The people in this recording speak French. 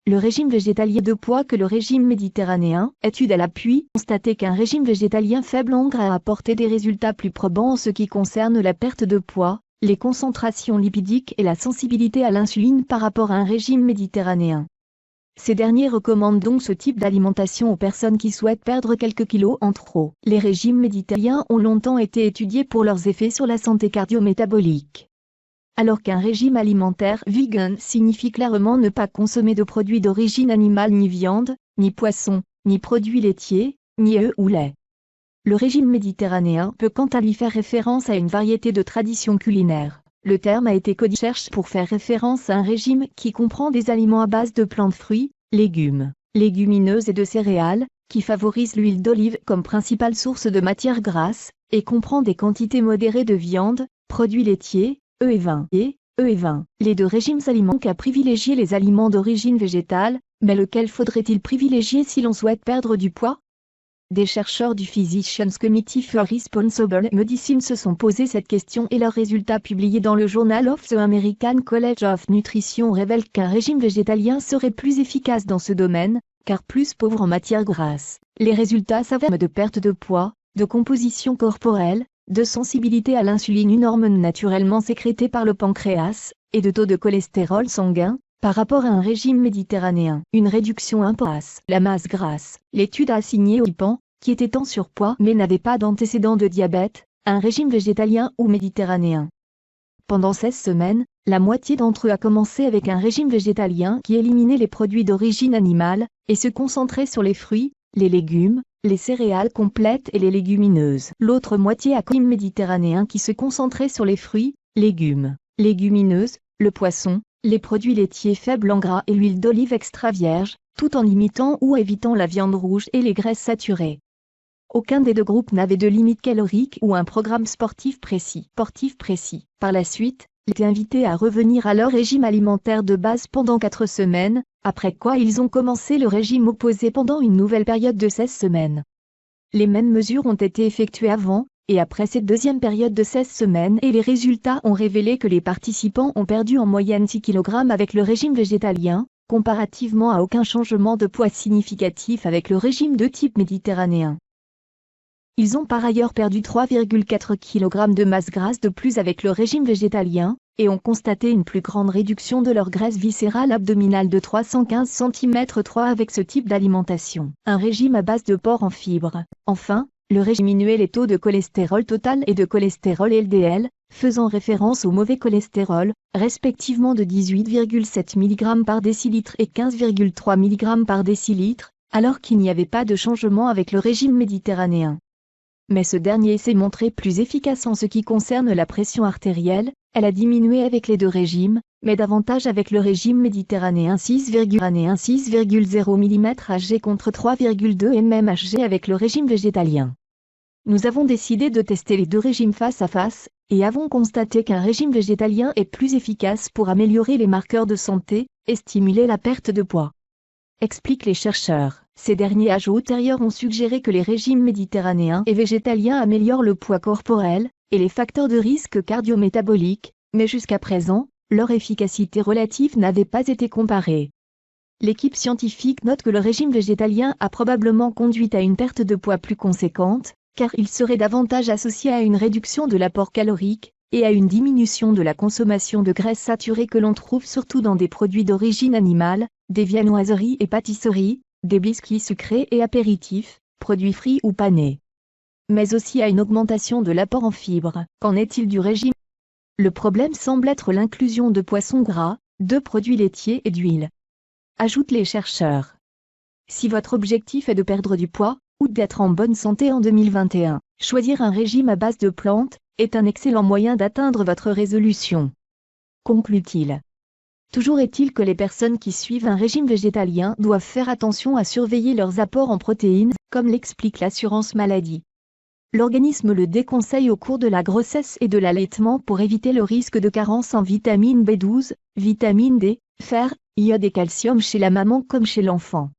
le régime végétalien de poids que le régime méditerranéen. Étude à l'appui, constaté qu'un régime végétalien faible en gras a apporté des résultats plus probants en ce qui concerne la perte de poids, les concentrations lipidiques et la sensibilité à l'insuline par rapport à un régime méditerranéen. Ces derniers recommandent donc ce type d'alimentation aux personnes qui souhaitent perdre quelques kilos en trop. Les régimes méditerranéens ont longtemps été étudiés pour leurs effets sur la santé cardio-métabolique. Alors qu'un régime alimentaire vegan signifie clairement ne pas consommer de produits d'origine animale, ni viande, ni poisson, ni produits laitiers, ni œufs ou lait. Le régime méditerranéen peut quant à lui faire référence à une variété de traditions culinaires. Le terme a été codifié pour faire référence à un régime qui comprend des aliments à base de plantes, fruits, légumes, légumineuses et de céréales, qui favorise l'huile d'olive comme principale source de matière grasse, et comprend des quantités modérées de viande, produits laitiers, œufs et vin. Les deux régimes alimentaires qu'à privilégier les aliments d'origine végétale, mais lequel faudrait-il privilégier si l'on souhaite perdre du poids? Des chercheurs du Physicians Committee for Responsible Medicine se sont posé cette question et leurs résultats publiés dans le Journal of the American College of Nutrition révèlent qu'un régime végétalien serait plus efficace dans ce domaine, car plus pauvre en matière grasse. Les résultats s'avèrent de perte de poids, de composition corporelle, de sensibilité à l'insuline, une hormone naturellement sécrétée par le pancréas, et de taux de cholestérol sanguin, par rapport à un régime méditerranéen. Une réduction importante la masse grasse. L'étude a assigné aux participants, qui étaient en surpoids mais n'avaient pas d'antécédents de diabète, un régime végétalien ou méditerranéen. Pendant 16 semaines, la moitié d'entre eux a commencé avec un régime végétalien qui éliminait les produits d'origine animale, et se concentrait sur les fruits, les légumes, les céréales complètes et les légumineuses. L'autre moitié a un régime méditerranéen qui se concentrait sur les fruits, légumes, légumineuses, le poisson, les produits laitiers faibles en gras et l'huile d'olive extra vierge, tout en limitant ou évitant la viande rouge et les graisses saturées. Aucun des deux groupes n'avait de limite calorique ou un programme sportif précis. Par la suite, ils étaient invités à revenir à leur régime alimentaire de base pendant 4 semaines, après quoi ils ont commencé le régime opposé pendant une nouvelle période de 16 semaines. Les mêmes mesures ont été effectuées avant et après cette deuxième période de 16 semaines et les résultats ont révélé que les participants ont perdu en moyenne 6 kg avec le régime végétalien, comparativement à aucun changement de poids significatif avec le régime de type méditerranéen. Ils ont par ailleurs perdu 3,4 kg de masse grasse de plus avec le régime végétalien, et ont constaté une plus grande réduction de leur graisse viscérale abdominale de 315 cm3 avec ce type d'alimentation. Un régime à base de porc en fibres. Enfin, le régime diminuait les taux de cholestérol total et de cholestérol LDL, faisant référence au mauvais cholestérol, respectivement de 18,7 mg par décilitre et 15,3 mg par décilitre, alors qu'il n'y avait pas de changement avec le régime méditerranéen. Mais ce dernier s'est montré plus efficace en ce qui concerne la pression artérielle, elle a diminué avec les deux régimes, mais davantage avec le régime méditerranéen 6,0 mmHg contre 3,2 mmHg avec le régime végétalien. Nous avons décidé de tester les deux régimes face à face, et avons constaté qu'un régime végétalien est plus efficace pour améliorer les marqueurs de santé et stimuler la perte de poids. Expliquent les chercheurs. Ces derniers ajouts ultérieurs ont suggéré que les régimes méditerranéens et végétaliens améliorent le poids corporel et les facteurs de risque cardio-métabolique, mais jusqu'à présent, leur efficacité relative n'avait pas été comparée. L'équipe scientifique note que le régime végétalien a probablement conduit à une perte de poids plus conséquente, car il serait davantage associé à une réduction de l'apport calorique et à une diminution de la consommation de graisses saturées que l'on trouve surtout dans des produits d'origine animale, des viennoiseries et pâtisseries, des biscuits sucrés et apéritifs, produits frits ou panés. Mais aussi à une augmentation de l'apport en fibres. Qu'en est-il du régime? Le problème semble être l'inclusion de poissons gras, de produits laitiers et d'huile. Ajoutent les chercheurs. Si votre objectif est de perdre du poids, ou d'être en bonne santé en 2021, choisir un régime à base de plantes est un excellent moyen d'atteindre votre résolution. Conclut-il. Toujours est-il que les personnes qui suivent un régime végétalien doivent faire attention à surveiller leurs apports en protéines, comme l'explique l'assurance maladie. L'organisme le déconseille au cours de la grossesse et de l'allaitement pour éviter le risque de carence en vitamine B12, vitamine D, fer, iode et calcium chez la maman comme chez l'enfant.